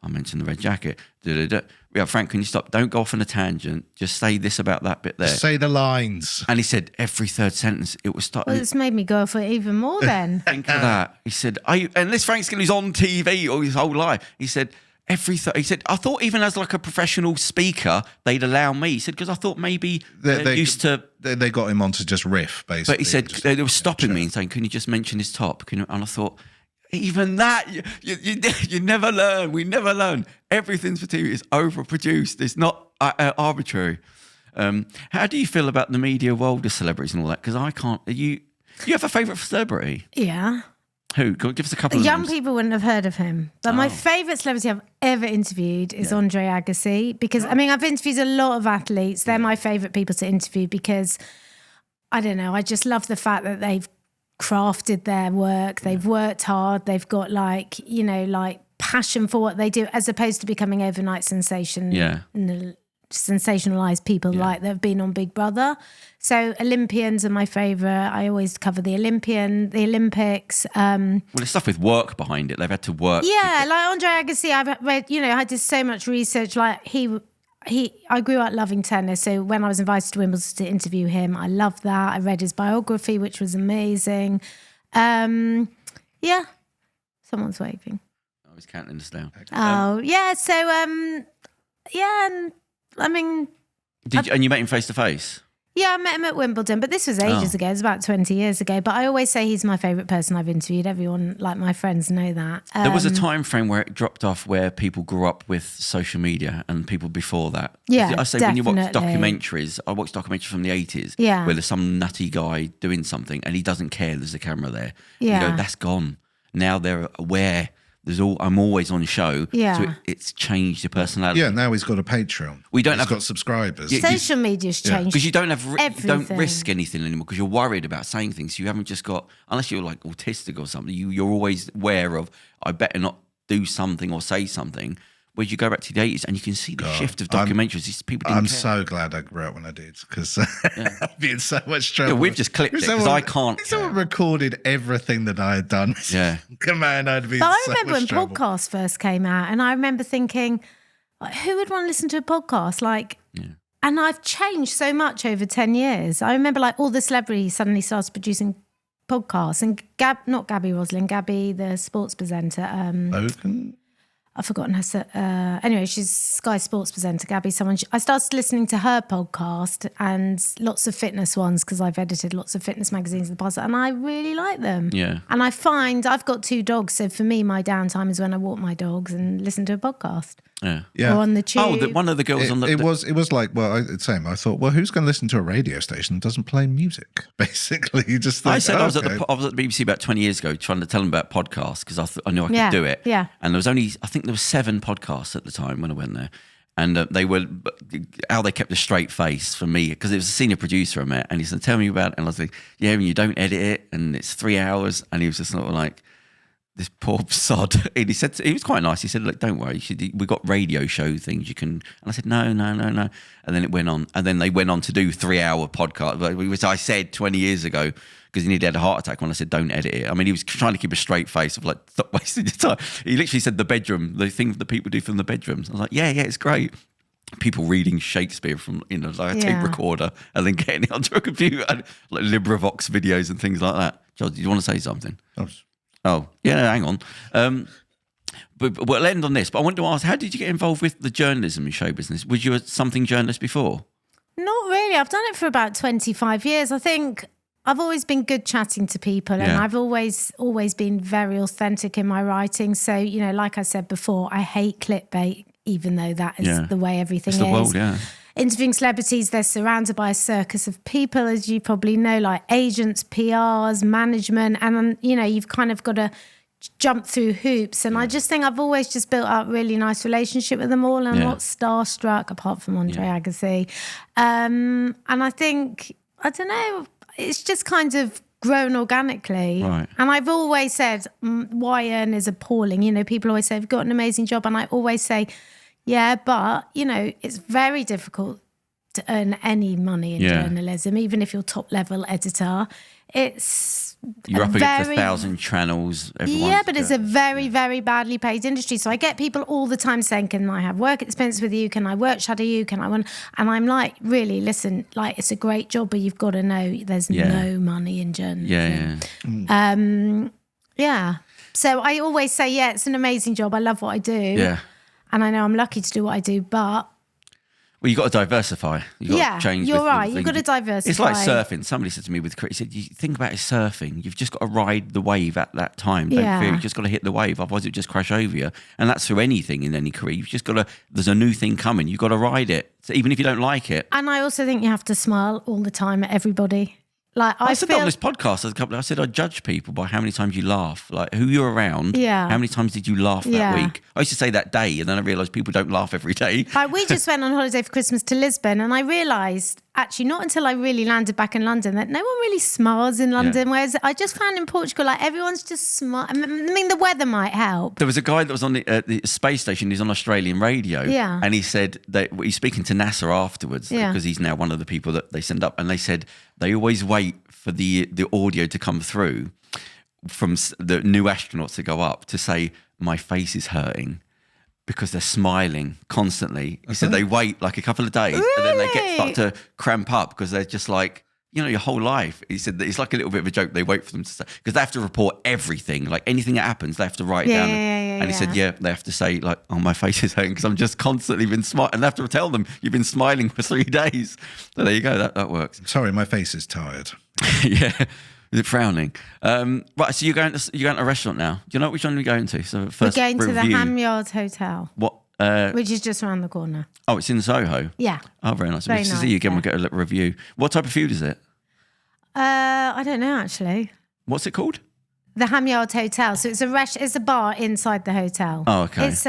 I mentioned the red jacket. Yeah, Frank, can you stop? Don't go off on a tangent. Just say this about that bit there. Say the lines. And he said every 3rd sentence it was starting. Well, it's made me go for it even more then. Think of that. He said, and this Frank Skinner's on TV all his whole life. He said, he said, I thought even as like a professional speaker, they'd allow me. He said, because I thought maybe they're used to... They got him on to just riff, basically. But he said, they were stopping me and saying, can you just mention his top? And I thought... Even that, you never learn. We never learn. Everything's for TV. It's overproduced. It's not arbitrary. How do you feel about the media world of celebrities and all that? Because I can't. You have a favourite celebrity? Yeah. Who? Give us a couple of young names. people wouldn't have heard of him. But my favourite celebrity I've ever interviewed is Andre Agassi. Because, I mean, I've interviewed a lot of athletes. They're my favourite people to interview because, I don't know, I just love the fact that they've crafted their work, they've worked hard, they've got passion for what they do, as opposed to becoming overnight sensationalized people like they've been on Big Brother. So Olympians are my favourite. I always cover the Olympics. Well, there's stuff with work behind it. They've had to work. Yeah, like Andre Agassi, I've read, I did so much research. Like he I grew up loving tennis. So when I was invited to Wimbledon to interview him, I loved that. I read his biography, which was amazing. Yeah. Someone's waving. I was counting this down. Oh, yeah. So, yeah. And I mean... And you met him face to face? Yeah, I met him at Wimbledon, but this was ages ago. It was about 20 years ago. But I always say he's my favourite person I've interviewed. Everyone, like my friends, know that. There was a time frame where it dropped off where people grew up with social media and people before that. Yeah, I say definitely. when you watch documentaries, I watched documentaries from the 80s where there's some nutty guy doing something and he doesn't care there's a camera there. Yeah. You go, that's gone. Now they're aware. I'm always on show. Yeah. So it's changed your personality. Yeah, now he's got a Patreon. He's got subscribers. Social media's changed. Because you don't you don't everything. risk anything anymore because you're worried about saying things. You haven't just got, unless you're like autistic or something, you're always aware of, I better not do something or say something. Whereas you go back to the 80s and you can see the shift of documentaries. These people didn't care. So glad I grew up when I did because I'd be in so much trouble. Yeah, we've just clipped it because I can't. Someone recorded everything that I had done. Yeah. Come on, I'd be. But I so remember much when trouble. podcasts first came out, and I remember thinking, like, who would want to listen to a podcast? Like, and I've changed so much over 10 years. I remember, like, all the celebrities suddenly started producing podcasts, and not Gabby Roslin, Gabby, the sports presenter. Open. I've forgotten her. Anyway, she's Sky Sports presenter, Gabby. I started listening to her podcast and lots of fitness ones because I've edited lots of fitness magazines in the past, and I really like them. Yeah. And I find I've got 2 dogs, so for me, my downtime is when I walk my dogs and listen to a podcast. Yeah. Or on the tube. Oh, one of the girls on the. It was like, same. I thought, well, who's going to listen to a radio station that doesn't play music? Basically, you just think, I said I was at the BBC about 20 years ago trying to tell them about podcasts because I knew I could do it. Yeah. And there was I think there were 7 podcasts at the time when I went there. And they were, how they kept a straight face for me, because it was a senior producer I met, and he said, tell me about it. And I was like, yeah, and you don't edit it, and it's 3 hours. And he was just sort of like, this poor sod. And he was quite nice. He said, look, don't worry. We've got radio show things you can. And I said, no. And then it went on. And then they went on to do 3-hour podcast, which I said 20 years ago, because he nearly had a heart attack when I said, don't edit it. I mean, he was trying to keep a straight face of like, stop wasting your time. He literally said the thing that people do from the bedrooms. I was like, yeah, it's great. People reading Shakespeare from, like a tape recorder and then getting it onto a computer, and like LibriVox videos and things like that. Charles, do you want to say something? Oh, yeah, hang on. But we'll end on this. But I wanted to ask, how did you get involved with the journalism and show business? Was you a something journalist before? Not really. I've done it for about 25 years. I think I've always been good chatting to people, and I've always been very authentic in my writing. So, like I said before, I hate clickbait, even though that is the way everything is. It's the world, yeah. Interviewing celebrities, they're surrounded by a circus of people, as you probably know, like agents, PRs, management, and you've kind of got to jump through hoops. And I just think I've always just built up a really nice relationship with them all, and I'm not starstruck, apart from Andre Agassi. And I think, I don't know, it's just kind of grown organically. Right. And I've always said, why earn is appalling. People always say, I've got an amazing job. And I always say, yeah, but, it's very difficult to earn any money in journalism, even if you're top level editor. You're up against 1,000 channels. Yeah, but it's a very, very badly paid industry. So I get people all the time saying, can I have work experience with you? Can I work shadow you? Can I want? And I'm like, really, listen, like, it's a great job, but you've got to know there's no money in journalism. Yeah. So I always say, it's an amazing job. I love what I do. Yeah. And I know I'm lucky to do what I do, but... Well, you've got to diversify. You've got to change. You're right. You've got to diversify. It's like surfing. Somebody said to me he said, you think about it, surfing. You've just got to ride the wave at that time. Don't fear. You've just got to hit the wave. Otherwise, it'll just crash over you. And that's through anything in any career. You've just got to, there's a new thing coming. You've got to ride it. So even if you don't like it. And I also think you have to smile all the time at everybody. Like I said that on this podcast. I said I judge people by how many times you laugh, like who you're around. Yeah. How many times did you laugh that week? I used to say that day, and then I realised people don't laugh every day. Like we just went on holiday for Christmas to Lisbon, and I realised actually not until I really landed back in London that no one really smiles in London. Whereas I just found in Portugal, like everyone's just smart. I mean, the weather might help. There was a guy that was on the space station. He's on Australian radio, and he said that he's speaking to NASA afterwards because he's now one of the people that they send up, and they said they always wait for the audio to come through from the new astronauts to go up to say, my face is hurting. because they're smiling constantly. He said they wait like a couple of days and then they start to cramp up because they're just like, your whole life. He said that it's like a little bit of a joke. They wait for them to say, because they have to report everything, like anything that happens, they have to write it down. And he said, they have to say like, oh, my face is hurting because I'm just constantly been smiling. And they have to tell them you've been smiling for 3 days. So there you go. That works. Sorry, my face is tired. Yeah. Is it frowning? Right, so you're going to a restaurant now. Do you know which one we're going to? So first we're going to the review. Hamyard Hotel. What? Which is just around the corner. Oh, it's in Soho? Yeah. Oh, very nice. Very Nice to nice, see you again. yeah. We'll get a little review. What type of food is it? I don't know, actually. What's it called? The Hamyard Hotel. So it's a bar inside the hotel. Oh, okay. It's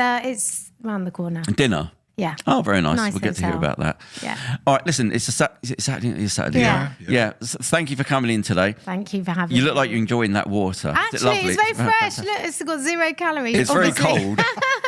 around the corner. Dinner? Yeah. Oh, very nice. Nice We'll get to hear hotel. about that. Yeah. All right, listen, it's Saturday. It's Saturday. Yeah. Thank you for coming in today. Thank you for having You me. look like you're enjoying that water. Is it Actually, lovely? it's very fresh. Look, it's got 0 calories. It's obviously. very cold.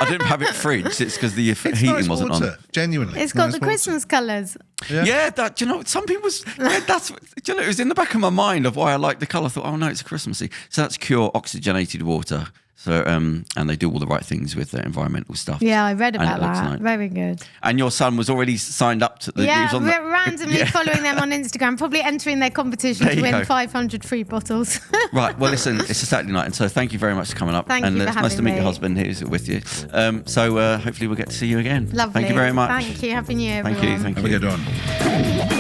I didn't have it fridged. It's because the It's heating nice wasn't water, on. genuinely. It's got nice the water. Christmas colours. Yeah, that, some people's, it was in the back of my mind of why I like the colour. I thought, oh no, it's Christmassy. So that's pure oxygenated water. So, and they do all the right things with the environmental stuff. Yeah, I read And about it looks that. nice. Very good. And your son was already signed up to the. he was on the, randomly following them on Instagram, probably entering their competition There to you win go. 500 free bottles. Right. Well, listen, it's a Saturday night, and so thank you very much for coming up. Thank and you for it's nice to having meet your me. husband who's with you. So hopefully we'll get to see you again. Lovely. Thank you very much. Thank you. Happy New Year, Thank everyone. you. Thank Have a you. good one.